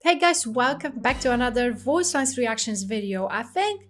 Hey guys, welcome back to another voice lines reactions video. I think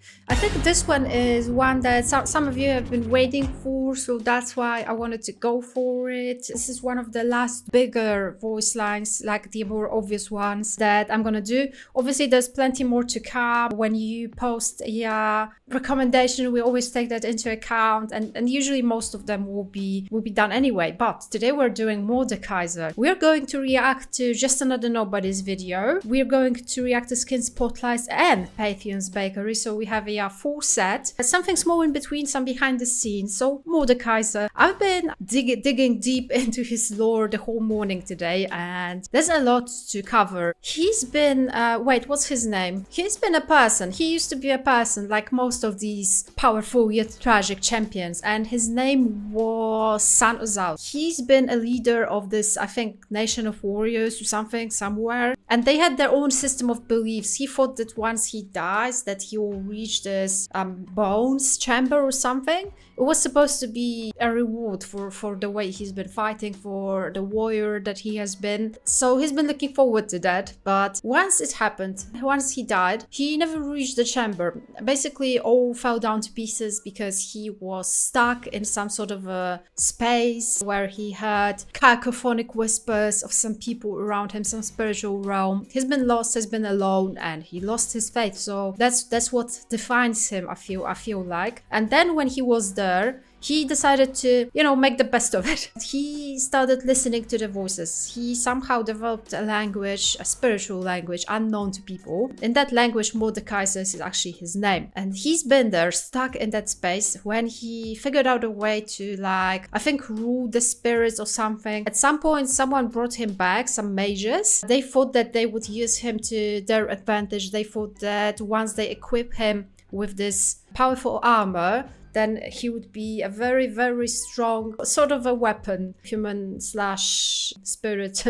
this one is one that some of you have been waiting for, so that's why I wanted to go for it. This is one of the last bigger voice lines, like the more obvious ones that I'm gonna do. Obviously, there's plenty more to come. When you post a recommendation, we always take that into account, and usually most of them will be done anyway. But today we're doing Mordekaiser. We're going to react to Just Another Nobody's video. We're going to react to Skin Spotlights and Pantheon's Bakery, so we have a full set. Something small in between, some behind the scenes. So Mordekaiser, I've been digging deep into his lore the whole morning today, and there's a lot to cover. He's been, wait, what's his name? He's been a person. He used to be a person, like most of these powerful yet tragic champions, and his name was San Ozal. He's been a leader of this, I think, nation of warriors or something, somewhere, and they had their own system of beliefs. He thought that once he dies that he will reach this bones chamber or something. It was supposed to be a reward for the way he's been fighting, for the warrior that he has been. So he's been looking forward to that. But once it happened, once he died, he never reached the chamber. Basically all fell down to pieces because he was stuck in some sort of a space where he heard cacophonic whispers of some people around him, some spiritual realm. He's been lost, has been alone, and he lost his faith. So that's what defines him, I feel like. And then when he was there, he decided to, make the best of it. He started listening to the voices. He somehow developed a language, a spiritual language unknown to people. In that language, Mordekaiser is actually his name. And he's been there, stuck in that space, when he figured out a way to, I think, rule the spirits or something. At some point, someone brought him back, some mages. They thought that they would use him to their advantage. They thought that once they equip him with this powerful armor, then he would be a very, very strong sort of a weapon, human / spirit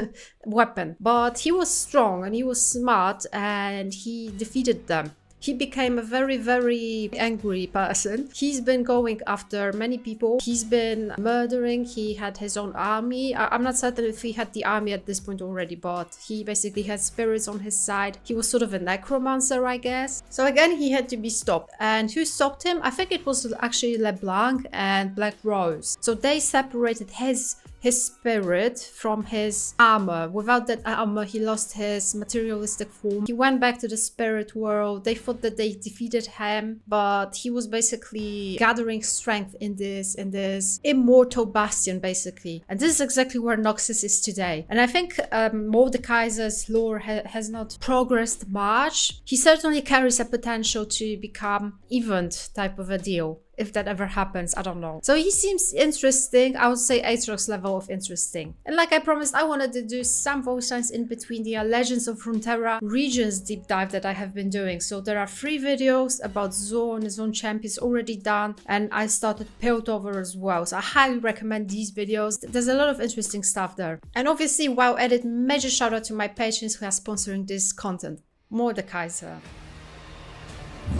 weapon. But he was strong and he was smart and he defeated them. He became a very, very angry person. He's been going after many people. He's been murdering. He had his own army. I'm not certain if he had the army at this point already, but he basically had spirits on his side. He was sort of a necromancer, I guess. So again, he had to be stopped. And who stopped him? I think it was actually LeBlanc and Black Rose. So they separated his spirit from his armor. Without that armor, he lost his materialistic form. He went back to the spirit world. They thought that they defeated him, but he was basically gathering strength in this immortal bastion, basically. And this is exactly where Noxus is today. And I think Mordekaiser's lore has not progressed much. He certainly carries a potential to become event type of a deal. If that ever happens, I don't know. So he seems interesting. I would say Aatrox level of interesting. And like I promised, I wanted to do some voice lines in between the Legends of Runeterra regions deep dive that I have been doing. So there are 3 videos about Zone Champions already done, and I started Piltover as well. So I highly recommend these videos. There's a lot of interesting stuff there. And obviously, while edit, major shout out to my patrons who are sponsoring this content. Mordekaiser.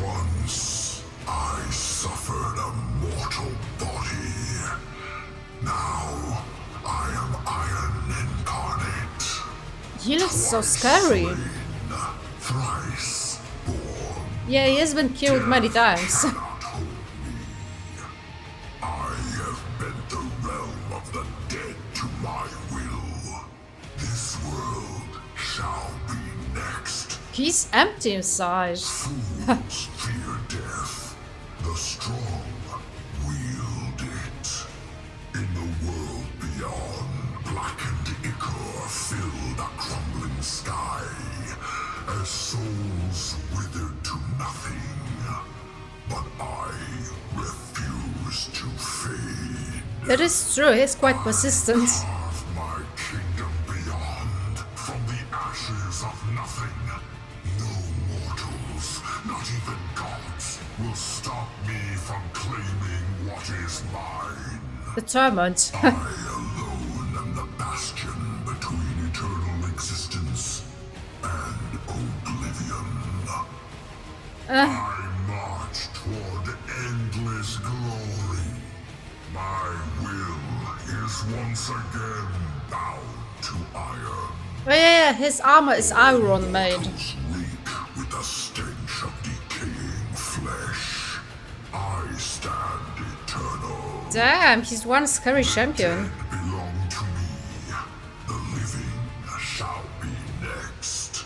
Once I suffered a mortal body. Now I am Iron Incarnate. He looks so scary. Slain, thrice born. Yeah, he has been killed many times. Cannot hold me. I have bent the realm of the dead to my will. This world shall be next. He's empty inside. Fools fear death. The strong wield it. In the world beyond, blackened ichor filled a crumbling sky, as souls withered to nothing. But I refuse to fade. That is true, he's quite persistent. Carve my kingdom beyond, from the ashes of nothing. No mortals, not even gods, will stop me from claiming what is mine. Determined. I alone am the bastion between eternal existence and oblivion. I march toward endless glory. My will is once again bound to iron. Oh yeah, his armor is iron made. Mortals reek with the stench of decaying flesh. I stand eternal. Damn, he's one scary champion. Belong to me. The living shall be next.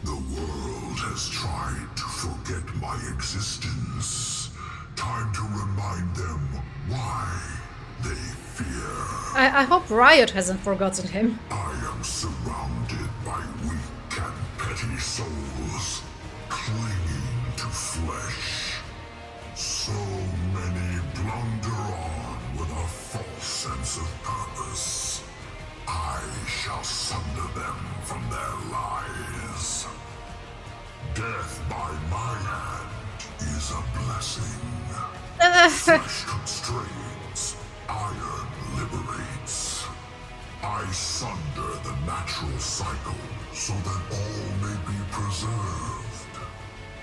The world has tried to forget my existence. Time to remind them why they fear. I hope Riot hasn't forgotten him. I am surrounded by weak and petty souls, clinging to flesh. So many blunder on with a false sense of purpose. I shall sunder them from their lies. Death by my hand is a blessing. Flesh constrains, iron liberates. I sunder the natural cycle so that all may be preserved.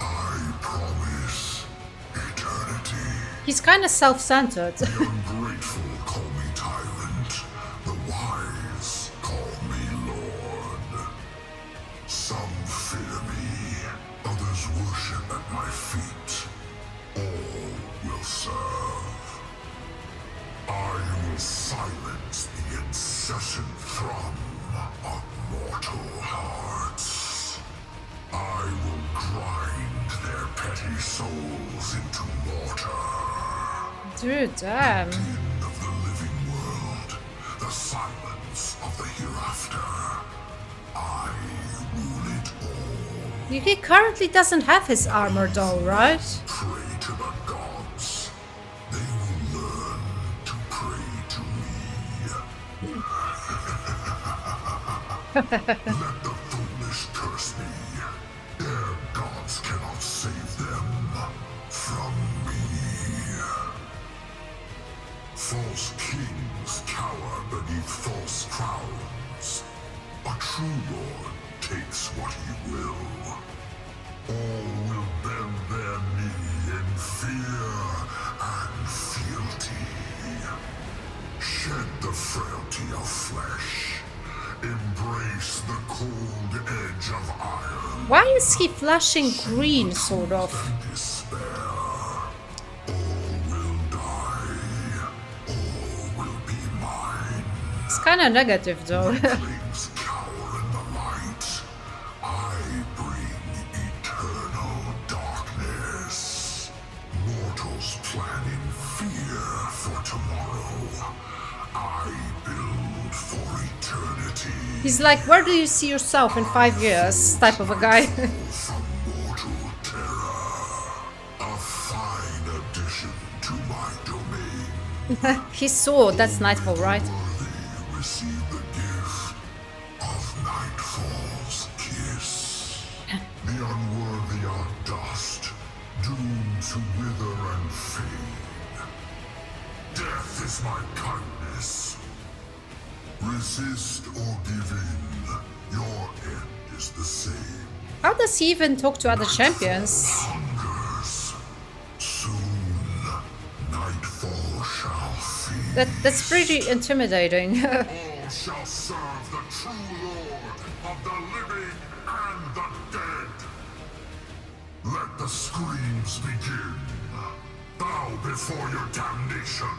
I promise eternity. He's kind of self-centered. The ungrateful call me tyrant. The wise call me lord. Some fear me, others worship at my feet. All will serve. I will silence the incessant thrum of mortal hearts. I will grind their petty souls into mortar. Dude, damn. The din of the living world, the silence of the hereafter. I rule it all. He currently doesn't have his armor though, right? Pray to the gods. They will learn to pray to me. Let the foolish curse me. Their gods cannot save them from me. False kings cower beneath false crowns. A true lord takes what he will. All will bend their knee in fear and fealty. Shed the frailty of flesh. Embrace the cold edge of iron. Why is he flashing green, sort of? And despair. All will die. All will be mine. It's kind of negative though. Flames cower in the light. I bring eternal darkness. Mortals plan in fear for tomorrow. I build for eternity. He's like, where do you see yourself in 5 years? Type of a guy. From mortal terror. A fine addition to my domain. His sword, that's Nightfall, right? Worthy receive the gift of Nightfall's kiss. The unworthy are dust, doomed to wither and fade. Death is my kindness. Resist or give in. Your end is the same. How does he even talk to other champions? Hungers. Soon, Nightfall shall feed. That's pretty intimidating. All shall serve the true Lord of the living and the dead. Let the screams begin. Bow before your damnation.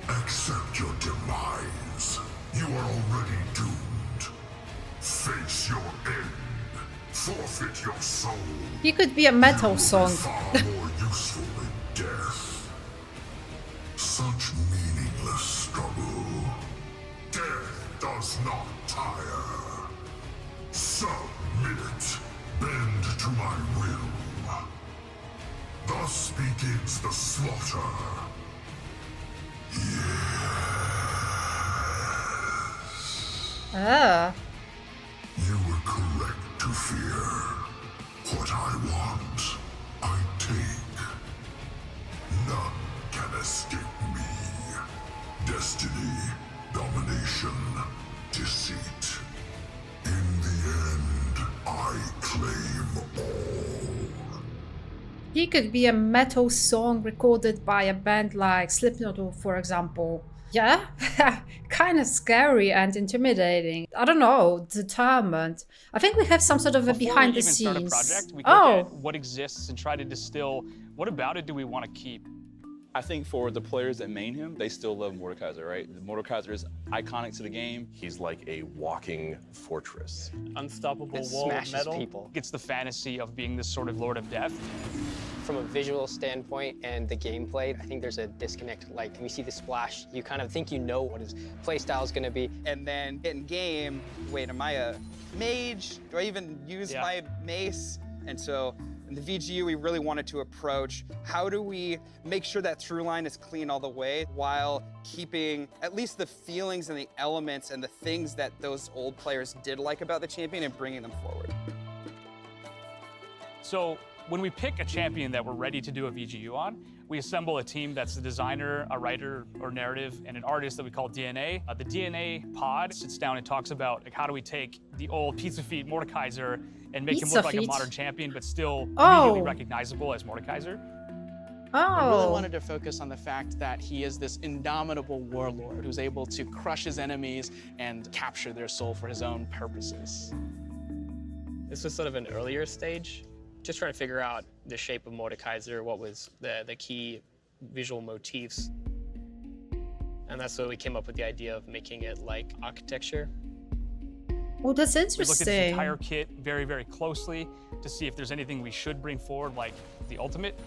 Accept your demise. You are already doomed. Face your end. Forfeit your soul. He could be a metal song. Far more useful in death. Such meaningless struggle. Death does not tire. Submit. Bend to my will. Thus begins the slaughter. Ah. You were correct to fear. What I want, I take. None can escape me. Destiny, domination, deceit. In the end, I claim all. He could be a metal song recorded by a band like Slipknot, for example. Yeah, kind of scary and intimidating. I don't know, determined. I think we have some sort of a behind the scenes. Before we even start a project, we look at what exists and try to distill what about it do we want to keep. I think for the players that main him, they still love Mordekaiser, right? Mordekaiser is iconic to the game. He's like a walking fortress. Unstoppable wall of metal. People. It's the fantasy of being this sort of Lord of Death. From a visual standpoint and the gameplay, I think there's a disconnect. Like, we see the splash, you kind of think you know what his playstyle is going to be. And then in game, wait, am I a mage? Do I even use my mace? And so in the VGU, we really wanted to approach how do we make sure that through line is clean all the way while keeping at least the feelings and the elements and the things that those old players did like about the champion and bringing them forward. So when we pick a champion that we're ready to do a VGU on, we assemble a team that's a designer, a writer or narrative, and an artist that we call DNA. The DNA pod sits down and talks about like, how do we take the old pizza feet Mordekaiser and make him look like a modern champion, but still immediately recognizable as Mordekaiser. I really wanted to focus on the fact that he is this indomitable warlord who's able to crush his enemies and capture their soul for his own purposes. This was sort of an earlier stage, just trying to figure out the shape of Mordekaiser, what was the key visual motifs. And that's where we came up with the idea of making it like architecture. Oh, that's interesting. We looked at this entire kit very, very closely to see if there's anything we should bring forward, like the ultimate.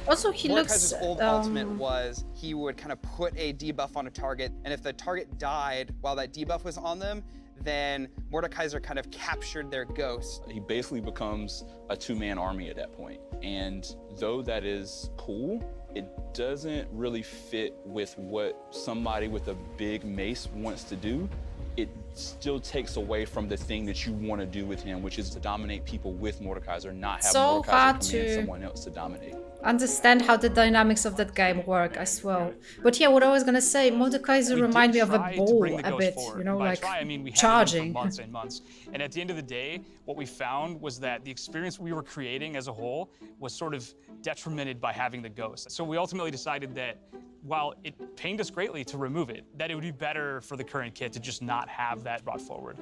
Also, he looks... Mordekaiser's old ultimate was he would kind of put a debuff on a target, and if the target died while that debuff was on them, then Mordekaiser kind of captured their ghost. He basically becomes a two-man army at that point. And though that is cool, it doesn't really fit with what somebody with a big mace wants to do. It still takes away from the thing that you want to do with him, which is to dominate people with Mordekaiser, not have Mordekaiser command someone else to dominate. Understand how the dynamics of that game work as well. But yeah, what I was gonna say, Mordekaiser remind me of a ball a bit, you know, like I mean, we charging. For months and months. And at the end of the day, what we found was that the experience we were creating as a whole was sort of detrimented by having the ghost. So we ultimately decided that while it pained us greatly to remove it, that it would be better for the current kit to just not have that brought forward.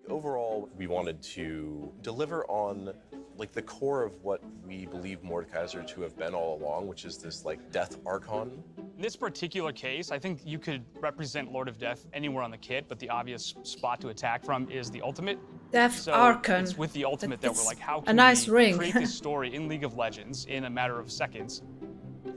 Overall, we wanted to deliver on like the core of what we believe Mordekaiser to have been all along, which is this like death archon. In this particular case, I think you could represent Lord of Death anywhere on the kit, but the obvious spot to attack from is the ultimate. Death Archon. It's with the ultimate that we're like, how can we create this story in League of Legends in a matter of seconds?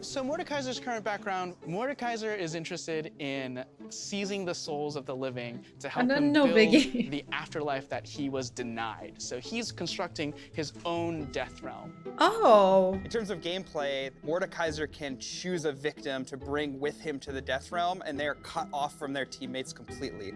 So Mordekaiser's current background, Mordekaiser is interested in seizing the souls of the living to help them build the afterlife that he was denied. So he's constructing his own death realm. Oh. In terms of gameplay, Mordekaiser can choose a victim to bring with him to the death realm, and they are cut off from their teammates completely.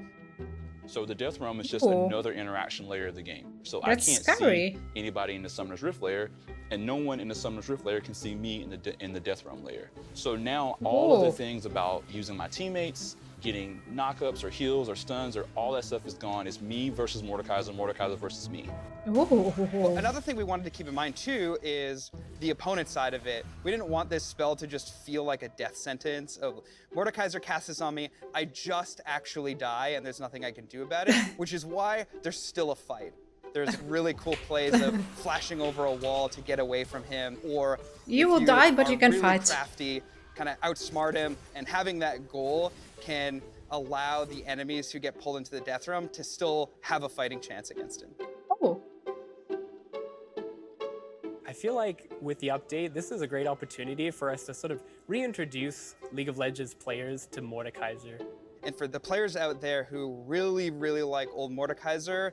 So the Death Realm is just another interaction layer of the game. So I can't see anybody in the Summoner's Rift layer, and no one in the Summoner's Rift layer can see me in the Death Realm layer. So now all of the things about using my teammates, getting knockups or heals or stuns or all that stuff is gone. It's me versus Mordekaiser, Mordekaiser versus me. Ooh. Another thing we wanted to keep in mind too is the opponent side of it. We didn't want this spell to just feel like a death sentence of Mordekaiser casts this on me, I just actually die and there's nothing I can do about it, which is why there's still a fight. There's really cool plays of flashing over a wall to get away from him, or you will die, but you can really fight. Crafty, kind of outsmart him, and having that goal can allow the enemies who get pulled into the death realm to still have a fighting chance against him. Oh. I feel like with the update, this is a great opportunity for us to sort of reintroduce League of Legends players to Mordekaiser. And for the players out there who really, really like old Mordekaiser,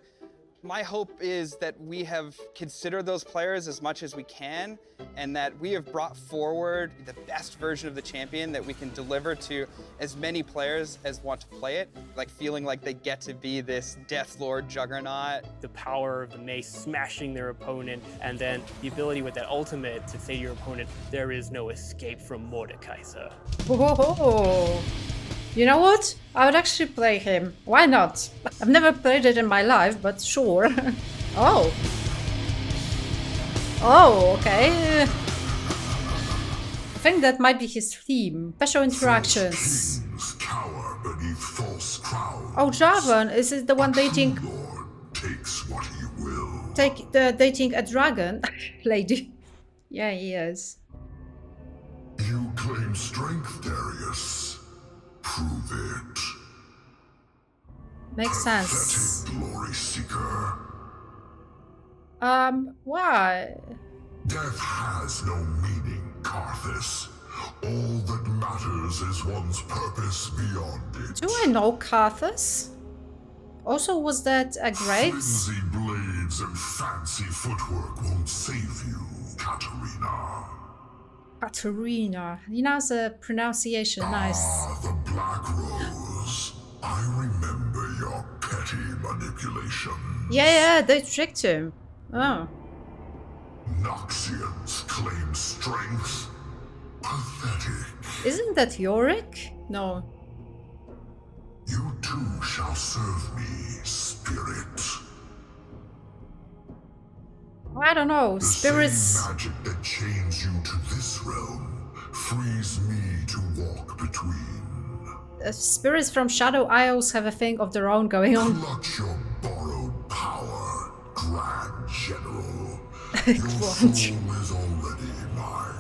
my hope is that we have considered those players as much as we can, and that we have brought forward the best version of the champion that we can deliver to as many players as want to play it, like feeling like they get to be this Death Lord juggernaut. The power of the mace smashing their opponent, and then the ability with that ultimate to say to your opponent, there is no escape from Mordekaiser. Oh. You know what? I would actually play him. Why not? I've never played it in my life, but sure. Oh. Oh, okay. I think that might be his theme. Special interactions. cower beneath false crowns. Oh, Jarvan, is it the one dating? Lord takes what he will. Dating a dragon lady? Yeah, he is. You claim strength, Darius. Prove it. Makes sense. Pathetic glory seeker. Why? Death has no meaning, Karthus. All that matters is one's purpose beyond it. Do I know Karthus? Also, was that a Graves? Flimsy blades and fancy footwork won't save you, Katarina. Katarina. You know the pronunciation, nice. Ah, the Black Rose. I remember your petty manipulation. Yeah, they tricked him. Oh. Noxians claim strength. Pathetic. Isn't that Yorick? No. You too shall serve me, spirit. I don't know. Spirits. The same magic that chains you to this realm frees me to walk between. Spirits from Shadow Isles have a thing of their own going on. Clutch your borrowed power, Grand General. Your soul is already mine.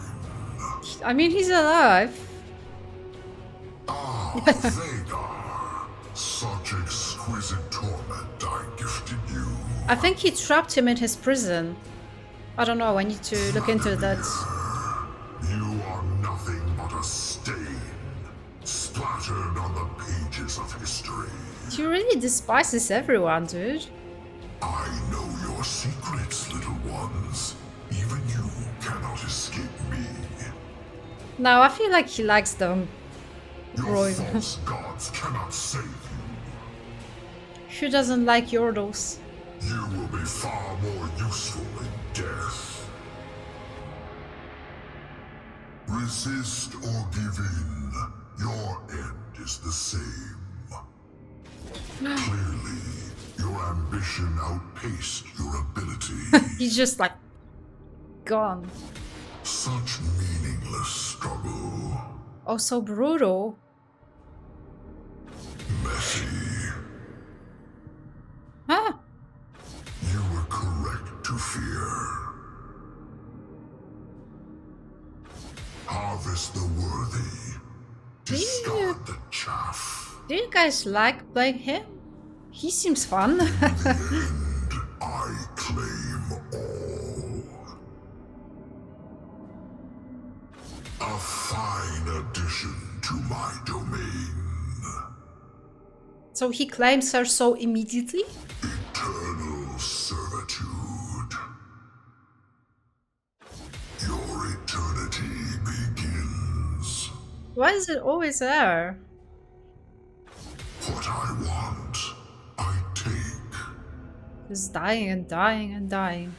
I mean, he's alive. Ah, Vhagar. Such exquisite torment I gifted you. I think he trapped him in his prison. I don't know, I need to look into that. You are nothing but a stain, splattered on the pages of history. He really despises everyone, dude. I know your secrets, little ones. Even you cannot escape me. No, I feel like he likes them. Your Roy. false gods cannot save you. Who doesn't like Yordles? You will be far more useful in death. Resist or give in. Your end is the same. Clearly, your ambition outpaced your ability. He's just like gone. Such meaningless struggle. Oh, so brutal. Messy. Huh? You were correct to fear. Harvest the worthy. Discard the chaff. Do you guys like playing him? He seems fun. In the end, I claim all. A fine addition to my domain. So he claims her so immediately? Eternal servitude. Your eternity begins. Why is it always there? What I want, I take. Just dying and dying and dying.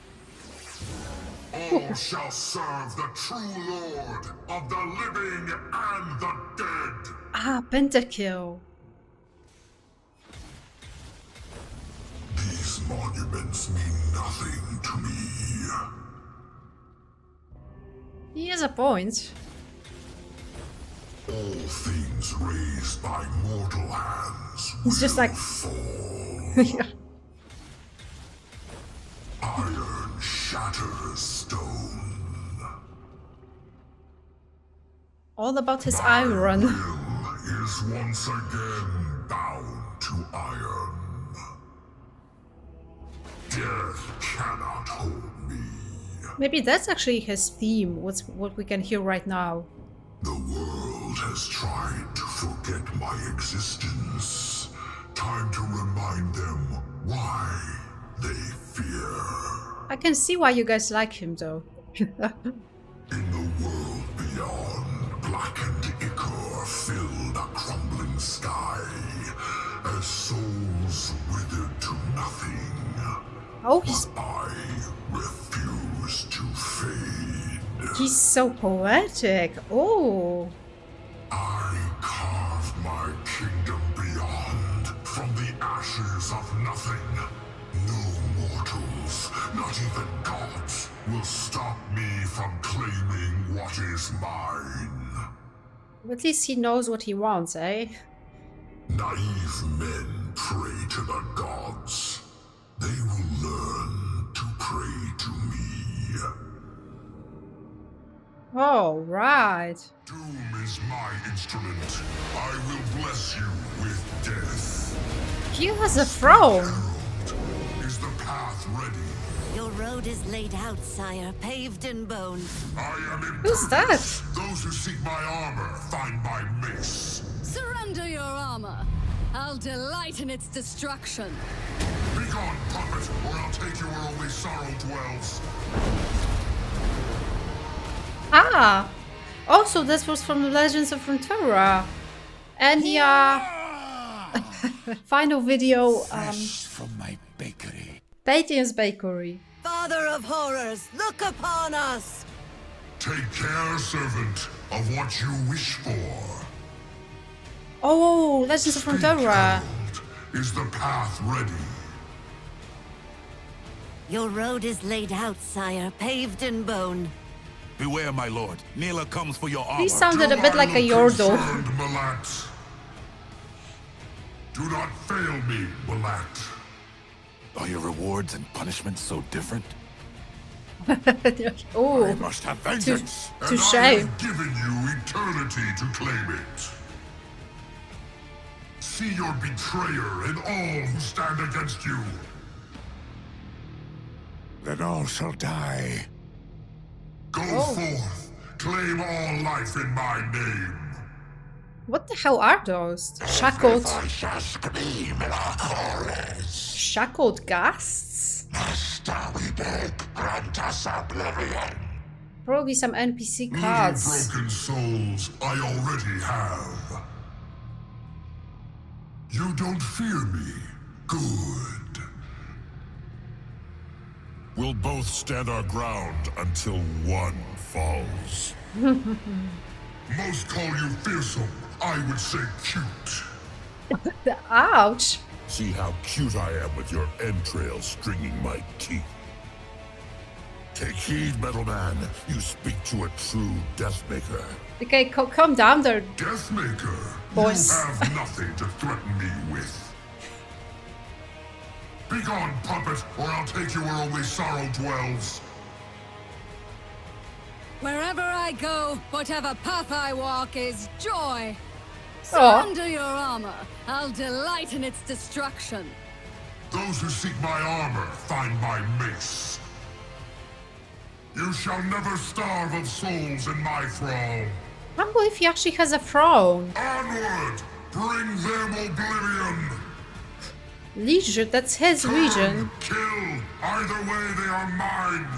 All shall serve the true Lord of the living and the dead. Ah, pentakill. These monuments mean nothing to me. He has a point. All things raised by mortal hands It's just like fall. yeah. Iron shatters stone. All about his iron. Will is once again bound to iron. Death cannot hold me. Maybe that's actually his theme. What we can hear right now. The world has tried to forget my existence. Time to remind them why they fear. I can see why you guys like him though. In the world beyond, blackened ichor filled a crumbling sky, as souls withered to nothing. Oh, he's But I refuse to fade. he's so poetic. Oh. I carved my kingdom beyond, from the ashes of nothing. No mortals, not even gods, will stop me from claiming what is mine. At least he knows what he wants, eh? Naive men pray to the gods. They will learn to pray to me. Oh, right. Doom is my instrument. I will bless you with death. He has a throne. Herald, is the path ready? Your road is laid out, sire, paved in bone. I am impervious. Who's that? Those who seek my armor find my mace. Surrender your armor. I'll delight in its destruction. Begone, puppet, or I'll take you where only sorrow dwells. Ah. Also, this was from the Legends of Runeterra. And the final video, from my bakery. Batian's Bakery. Father of horrors, look upon us! Take care, servant, of what you wish for. Oh, Legends of Runeterra. Is the path ready? Your road is laid out, sire, paved in bone. Beware, my lord. Nila comes for your armor. He sounded a bit like a Yordle. Malat. Do not fail me, Malat. Are your rewards and punishments so different? Oh, I must have vengeance. Touche. I have given you eternity to claim it. See your betrayer and all who stand against you. Then all shall die. Go forth, claim all life in my name. What the hell are those? Shackled. I shall scream in our chorus. Shackled ghasts? Master, we beg, grant us oblivion. Probably some NPC cards. Little broken souls I already have. You don't fear me. Good. We'll both stand our ground until one falls. Most call you fearsome. I would say cute. Ouch. See how cute I am with your entrails stringing my teeth. Take heed, Metal Man. You speak to a true Deathmaker. Okay, calm down there. Deathmaker, Boys. you have nothing to threaten me with. Begone, puppet, or I'll take you where only sorrow dwells. Wherever I go, whatever path I walk is joy. Aw. Surrender your armor. I'll delight in its destruction. Those who seek my armor find my mace. You shall never starve of souls in my thrall. I can't believe he actually has a throne. Onward! Bring them oblivion! Legion, that's his region. Kill! Either way, they are mine!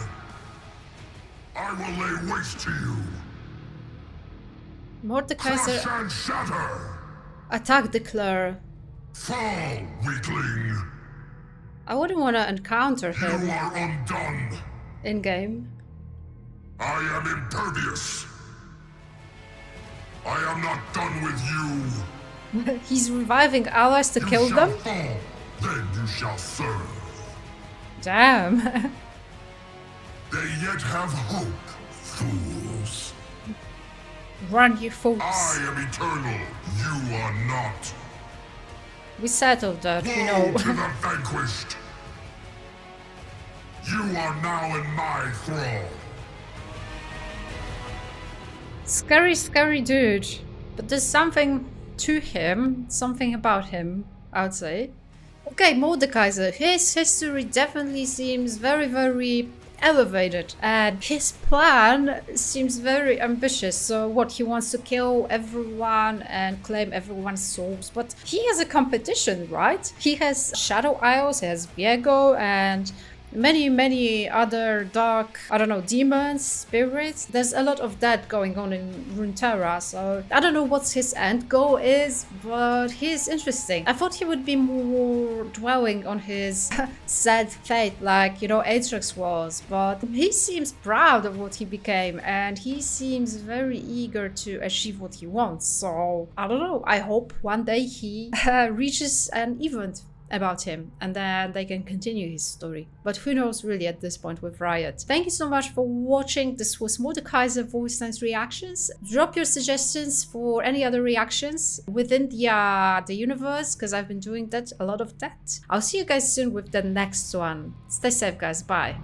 I will lay waste to you! Mordekaiser Crush and shatter! attack declare. Fall, weakling! I wouldn't want to encounter You him are undone! in game. I am impervious! I am not done with you! He's reviving allies to kill You them? shall fall, then you shall serve. Damn. They yet have hope, fools. Run, you fools. I am eternal, you are not. We settled that, we Woe know. to the vanquished! You are now in my thrall. Scary, scary dude. But there's something to him, something about him, I'd say. Okay, Mordekaiser. His history definitely seems very, very elevated. And his plan seems very ambitious. So what, he wants to kill everyone and claim everyone's souls. But he has a competition, right? He has Shadow Isles, he has Viego, and many other dark, I don't know, demons, spirits. There's a lot of that going on in Runeterra, so I don't know what his end goal is, but he's interesting. I thought he would be more dwelling on his sad fate, like, you know, Aatrox was, but he seems proud of what he became, and he seems very eager to achieve what he wants, so I don't know. I hope one day he reaches an event about him, and then they can continue his story. But who knows really at this point with Riot. Thank you so much for watching. This was Mordekaiser voice lines reactions. Drop your suggestions for any other reactions within the universe, because I've been doing that, a lot of that. I'll see you guys soon with the next one. Stay safe, guys. Bye.